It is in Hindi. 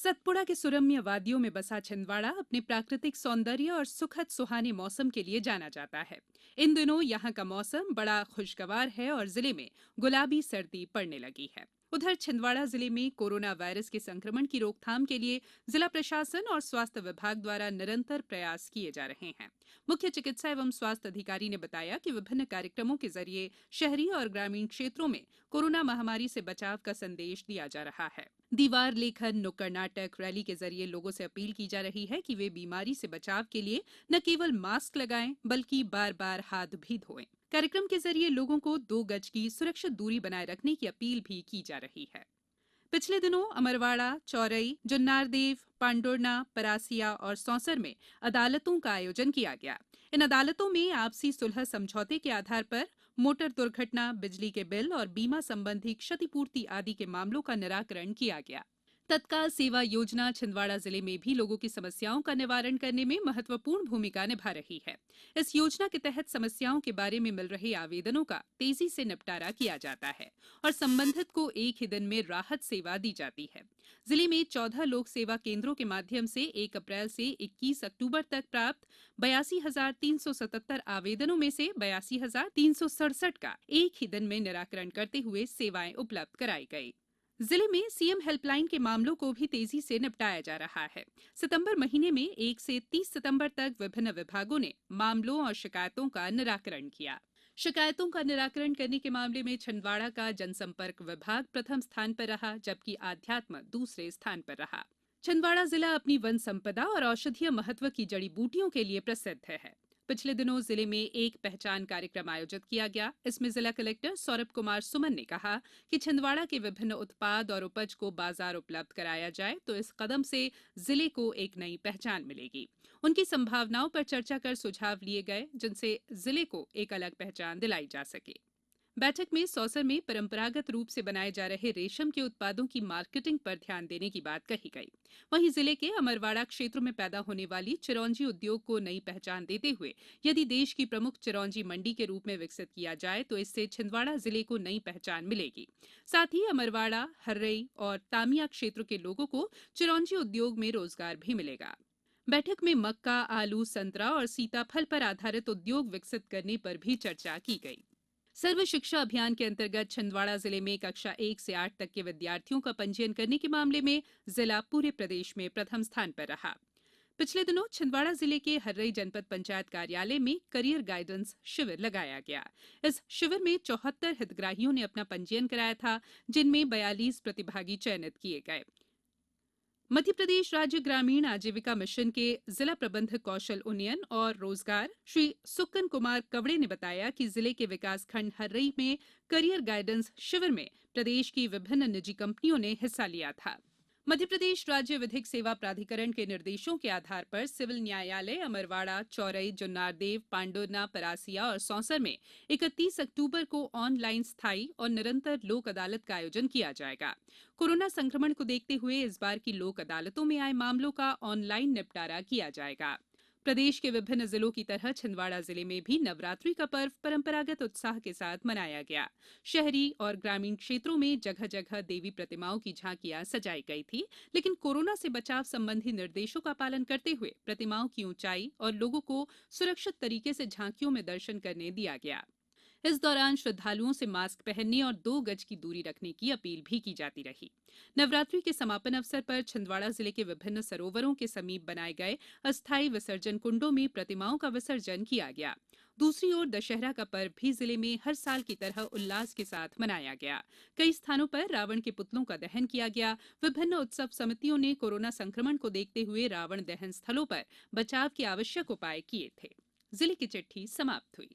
सतपुड़ा के सुरम्य वादियों में बसा छिंदवाड़ा अपने प्राकृतिक सौंदर्य और सुखद सुहाने मौसम के लिए जाना जाता है। इन दिनों यहाँ का मौसम बड़ा खुशगवार है और जिले में गुलाबी सर्दी पड़ने लगी है। उधर छिंदवाड़ा जिले में कोरोना वायरस के संक्रमण की रोकथाम के लिए जिला प्रशासन और स्वास्थ्य विभाग द्वारा निरंतर प्रयास किए जा रहे हैं। मुख्य चिकित्सा एवं स्वास्थ्य अधिकारी ने बताया कि विभिन्न कार्यक्रमों के जरिए शहरी और ग्रामीण क्षेत्रों में कोरोना महामारी से बचाव का संदेश दिया जा रहा है। दीवार लेखन, नुक्कड़ नाटक, रैली के जरिए लोगों से अपील की जा रही है कि वे बीमारी से बचाव के लिए न केवल मास्क लगाएं बल्कि बार बार हाथ भी धोएं। कार्यक्रम के जरिए लोगों को 2 गज की सुरक्षित दूरी बनाए रखने की अपील भी की जा रही है। पिछले दिनों अमरवाड़ा, चौरई, जुन्नारदेव, पांडुरना, परासिया और सौंसर में अदालतों का आयोजन किया गया। इन अदालतों में आपसी सुलह समझौते के आधार पर मोटर दुर्घटना, बिजली के बिल और बीमा संबंधी क्षतिपूर्ति आदि के मामलों का निराकरण किया गया। तत्काल सेवा योजना छिंदवाड़ा जिले में भी लोगों की समस्याओं का निवारण करने में महत्वपूर्ण भूमिका निभा रही है। इस योजना के तहत समस्याओं के बारे में मिल रहे आवेदनों का तेजी से निपटारा किया जाता है और संबंधित को एक ही दिन में राहत सेवा दी जाती है। जिले में 14 लोक सेवा केंद्रों के माध्यम से 1 अप्रैल से 21 अक्टूबर तक प्राप्त 82,377 आवेदनों में से 82,367 का एक ही दिन में निराकरण करते हुए सेवाएं उपलब्ध कराई गई। जिले में सीएम हेल्पलाइन के मामलों को भी तेजी से निपटाया जा रहा है। सितंबर महीने में 1 से 30 सितंबर तक विभिन्न विभागों ने मामलों और शिकायतों का निराकरण किया। शिकायतों का निराकरण करने के मामले में छिंदवाड़ा का जनसंपर्क विभाग प्रथम स्थान पर रहा, जबकि आध्यात्म दूसरे स्थान पर रहा। छिंदवाड़ा जिला अपनी वन संपदा और औषधीय महत्व की जड़ी बूटियों के लिए प्रसिद्ध है। पिछले दिनों जिले में एक पहचान कार्यक्रम आयोजित किया गया। इसमें जिला कलेक्टर सौरभ कुमार सुमन ने कहा कि छिंदवाड़ा के विभिन्न उत्पाद और उपज को बाजार उपलब्ध कराया जाए तो इस कदम से जिले को एक नई पहचान मिलेगी। उनकी संभावनाओं पर चर्चा कर सुझाव लिए गए जिनसे जिले को एक अलग पहचान दिलाई जा सके। बैठक में सौसर में परंपरागत रूप से बनाए जा रहे रेशम के उत्पादों की मार्केटिंग पर ध्यान देने की बात कही गई। वहीं जिले के अमरवाड़ा क्षेत्र में पैदा होने वाली चिरौंजी उद्योग को नई पहचान देते हुए यदि देश की प्रमुख चिरौंजी मंडी के रूप में विकसित किया जाए तो इससे छिंदवाड़ा जिले को नई पहचान मिलेगी। साथ ही अमरवाड़ा, हर्रई और तामिया क्षेत्र के लोगों को चिरौंजी उद्योग में रोजगार भी मिलेगा। बैठक में मक्का, आलू, संतरा और सीताफल पर आधारित उद्योग विकसित करने पर भी चर्चा की गई। सर्व शिक्षा अभियान के अंतर्गत छिंदवाड़ा जिले में कक्षा 1 से 8 तक के विद्यार्थियों का पंजीयन करने के मामले में जिला पूरे प्रदेश में प्रथम स्थान पर रहा। पिछले दिनों छिंदवाड़ा जिले के हर्रई जनपद पंचायत कार्यालय में करियर गाइडेंस शिविर लगाया गया। इस शिविर में 74 हितग्राहियों ने अपना पंजीयन कराया था, जिनमें 42 प्रतिभागी चयनित किए गए। मध्य प्रदेश राज्य ग्रामीण आजीविका मिशन के जिला प्रबंधक कौशल उन्नयन और रोजगार श्री सुक्कन कुमार कवड़े ने बताया कि जिले के विकासखंड हर्रई में करियर गाइडेंस शिविर में प्रदेश की विभिन्न निजी कंपनियों ने हिस्सा लिया था। मध्य प्रदेश राज्य विधिक सेवा प्राधिकरण के निर्देशों के आधार पर सिविल न्यायालय अमरवाड़ा, चौरई, जुन्नारदेव, पांडुरना, परासिया और सौंसर में 31 अक्टूबर को ऑनलाइन स्थायी और निरंतर लोक अदालत का आयोजन किया जाएगा। कोरोना संक्रमण को देखते हुए इस बार की लोक अदालतों में आए मामलों का ऑनलाइन निपटारा किया जाएगा। प्रदेश के विभिन्न जिलों की तरह छिंदवाड़ा जिले में भी नवरात्रि का पर्व परंपरागत उत्साह के साथ मनाया गया। शहरी और ग्रामीण क्षेत्रों में जगह जगह देवी प्रतिमाओं की झांकियां सजाई गई थी, लेकिन कोरोना से बचाव संबंधी निर्देशों का पालन करते हुए प्रतिमाओं की ऊंचाई और लोगों को सुरक्षित तरीके से झांकियों में दर्शन करने दिया गया। इस दौरान श्रद्धालुओं से मास्क पहनने और 2 गज की दूरी रखने की अपील भी की जाती रही। नवरात्रि के समापन अवसर पर छिंदवाड़ा जिले के विभिन्न सरोवरों के समीप बनाए गए अस्थायी विसर्जन कुंडों में प्रतिमाओं का विसर्जन किया गया। दूसरी ओर दशहरा का पर्व भी जिले में हर साल की तरह उल्लास के साथ मनाया गया। कई स्थानों पर रावण के पुतलों का दहन किया गया। विभिन्न उत्सव समितियों ने कोरोना संक्रमण को देखते हुए रावण दहन स्थलों पर बचाव के आवश्यक उपाय किए थे। जिले की चिट्ठी समाप्त हुई।